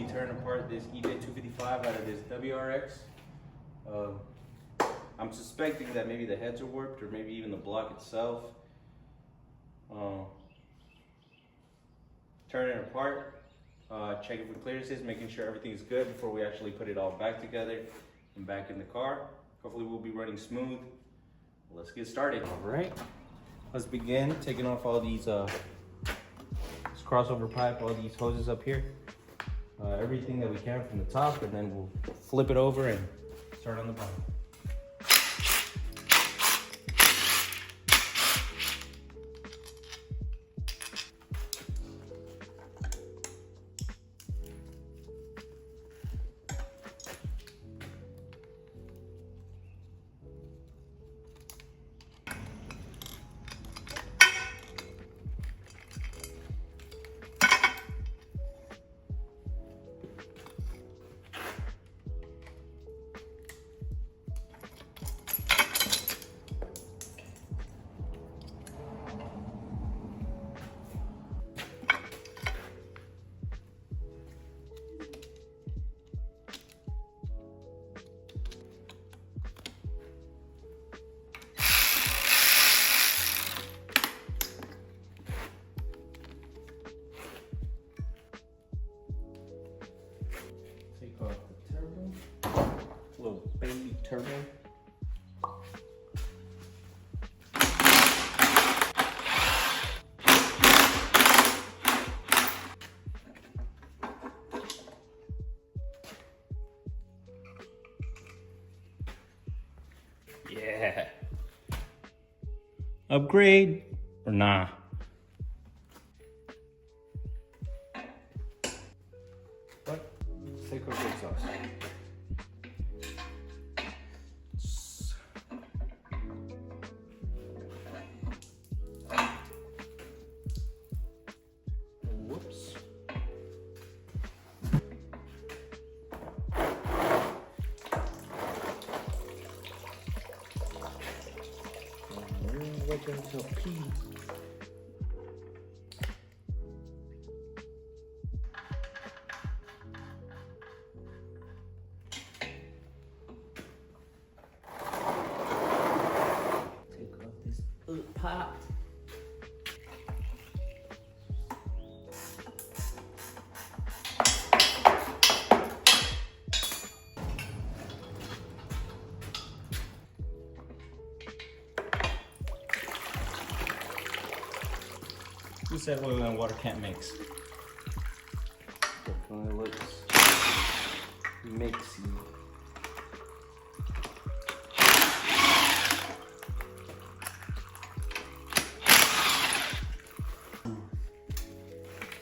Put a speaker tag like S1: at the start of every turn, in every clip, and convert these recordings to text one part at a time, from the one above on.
S1: tearing apart this eBay 255 out of this WRX. I'm suspecting that maybe the heads are warped, or maybe even the block itself. Turning it apart, checking for clearances, making sure everything is good before we actually put it all back together and back in the car. Hopefully we'll be running smooth. Let's get started. All right, let's begin taking off all these this crossover pipe, all these hoses up here. Everything that we can from the top, and then we'll flip it over and start on the bottom. Take off the turbo, little baby turbo. Yeah. Upgrade or nah? What? Take off the exhaust. Whoops. Until P. Take off this pop. Who said oil and water can't mix? Definitely looks mixy.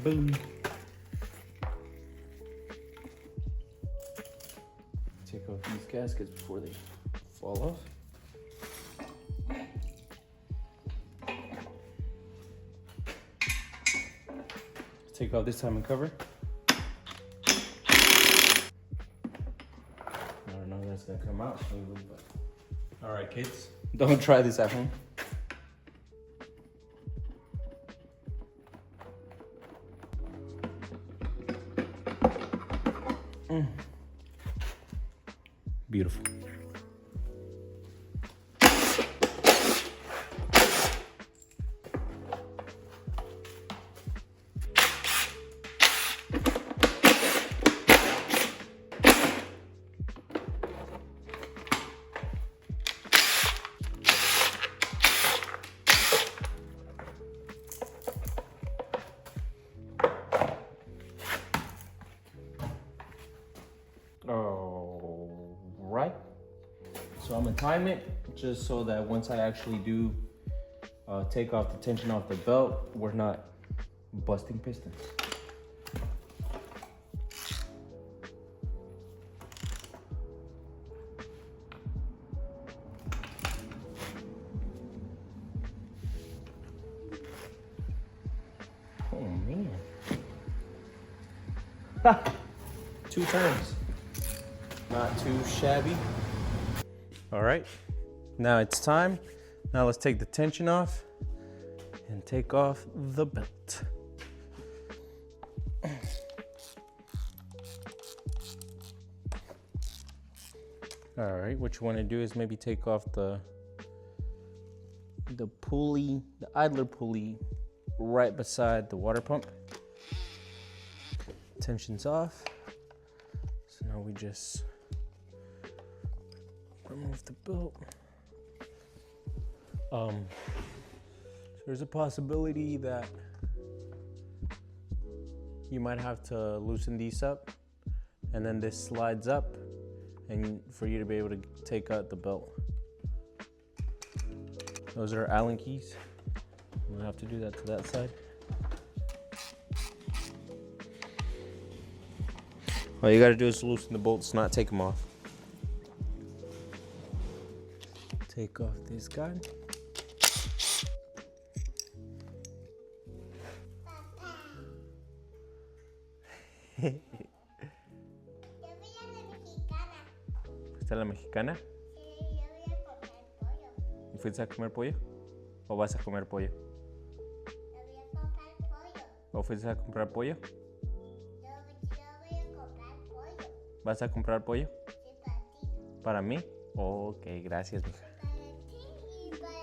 S1: Boom. Take off these gaskets before they fall off. Take off this timing cover. I don't know if that's gonna come out smoothly, but all right, kids, don't try this at home. Beautiful. Right, so I'm gonna time it just so that once I actually do take off the tension off the belt, we're not busting pistons. Oh man. 2 turns. Not too shabby. All right, now it's time. Now let's take the tension off and take off the belt. All right, what you want to do is maybe take off the pulley, the idler pulley right beside the water pump. Tension's off. So now we just remove the belt. There's a possibility that you might have to loosen these up, and then this slides up, and for you to be able to take out the belt. Those are Allen keys. I'm gonna have to do that to that side. All you gotta do is loosen the bolts, not take them off. Take off this guy. ¿Fuiste a la mexicana?
S2: Sí, yo voy a comer pollo.
S1: ¿Y fuiste a comer pollo? ¿O vas a comer pollo?
S2: Yo voy a comprar pollo.
S1: ¿O fuiste a comprar pollo?
S2: Yo voy a comprar pollo.
S1: ¿Vas a comprar pollo?
S2: Sí, para ti.
S1: ¿Para mí? Ok, gracias, mija.
S2: Para ti y para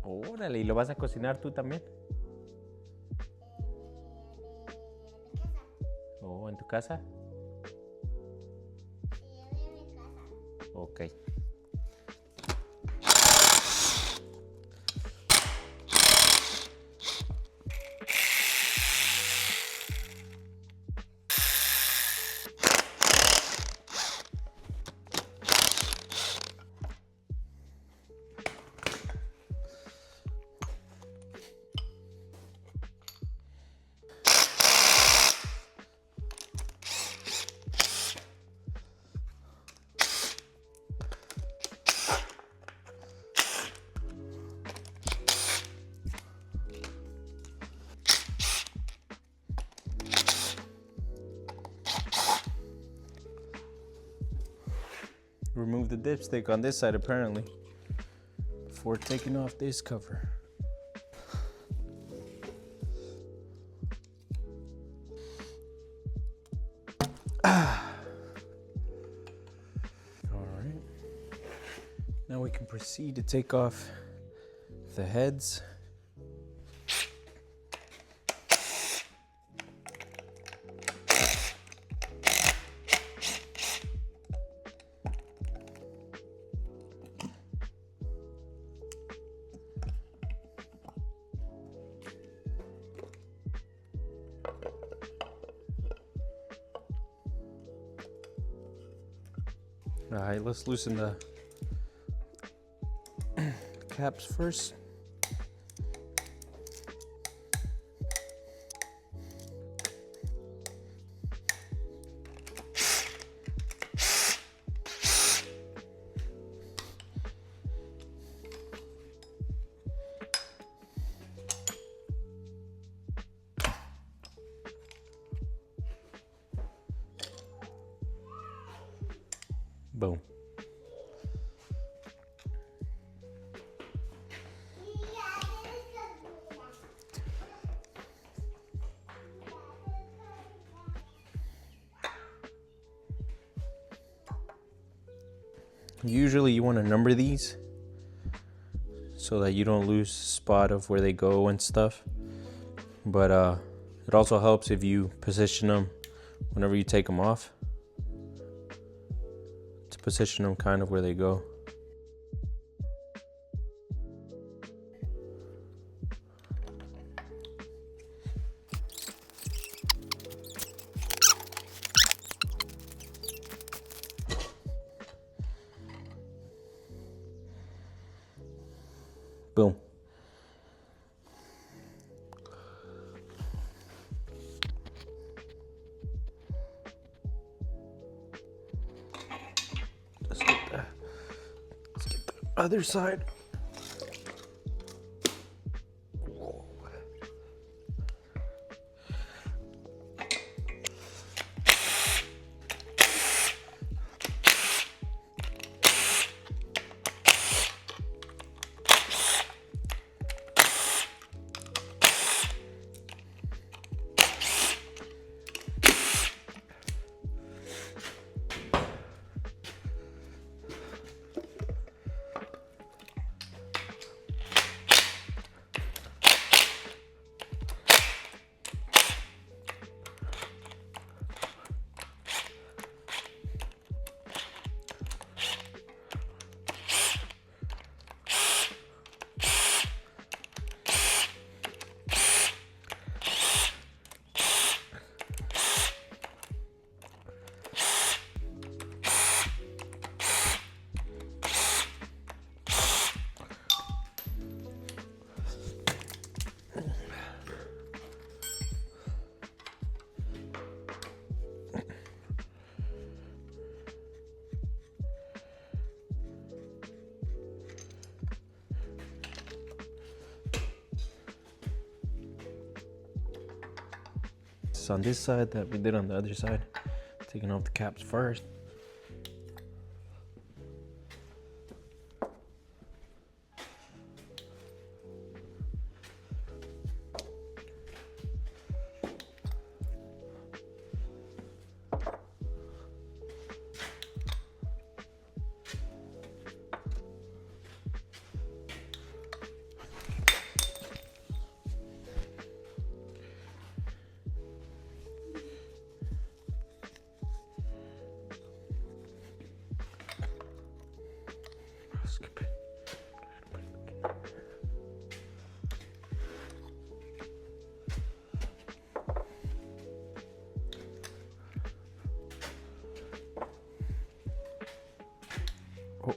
S2: mamá.
S1: Órale, ¿y lo vas a cocinar tú también?
S2: Mi casa.
S1: ¿O en tu casa?
S2: Sí, yo voy a mi casa.
S1: Ok. Remove the dipstick on this side apparently before taking off this cover. All right. Now we can proceed to take off the heads. All right, let's loosen the caps first. Boom. Usually you want to number these so that you don't lose spot of where they go and stuff. But it also helps if you position them whenever you take them off, to position them kind of where they go. Boom. Let's get the other side.
S3: process on this side that we did on the other side. Taking off the caps first. Skip it. Oh.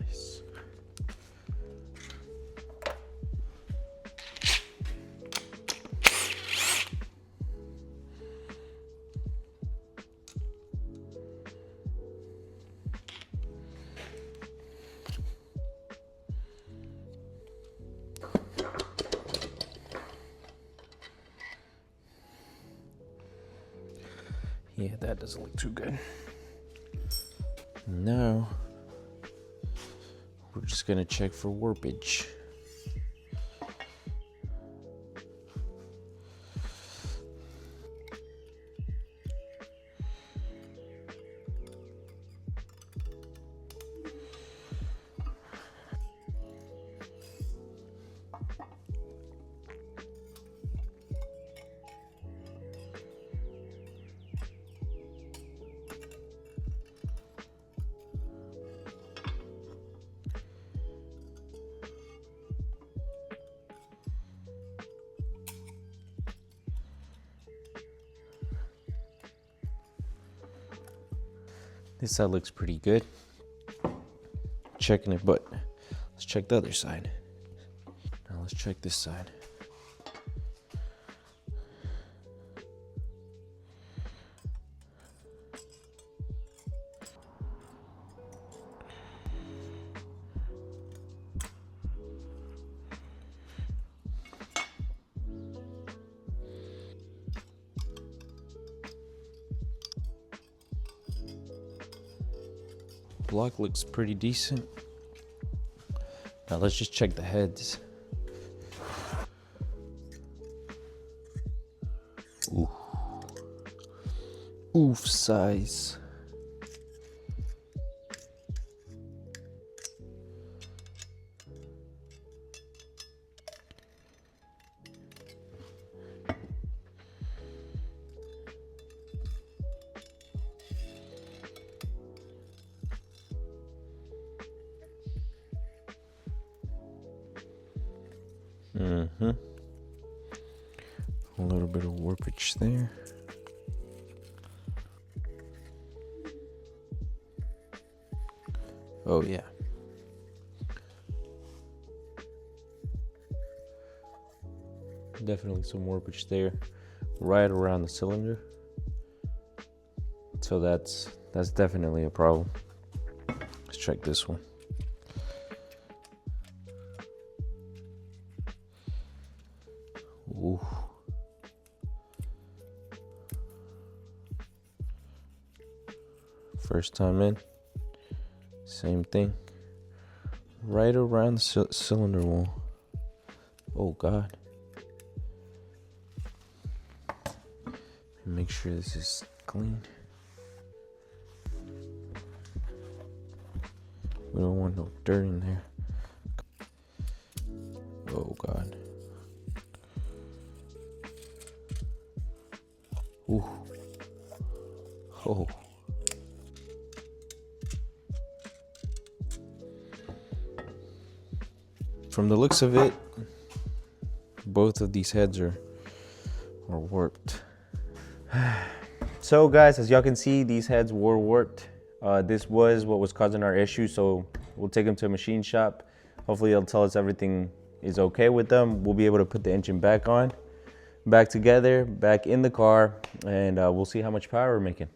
S3: Nice. Yeah, that doesn't look too good. Now, we're just gonna check for warpage. This side looks pretty good. Checking it, but let's check the other side. Now let's check this side. Block looks pretty decent. Now let's just check the heads. Ooh. Oof size. A little bit of warpage there. Oh yeah. Definitely some warpage there, right around the cylinder. So that's definitely a problem. Let's check this one. Ooh. First time in, same thing. Right around the cylinder wall. Oh God. Make sure this is clean. We don't want no dirt in there. Oh God. Ooh. Oh. from the looks of it, both of these heads are warped. So guys, as y'all can see, these heads were warped. This was what was causing our issue, so we'll take them to a machine shop. Hopefully they'll tell us everything is okay with them. We'll be able to put the engine back on, back together, back in the car, and we'll see how much power we're making.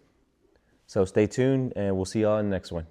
S3: So stay tuned, and we'll see y'all in the next one.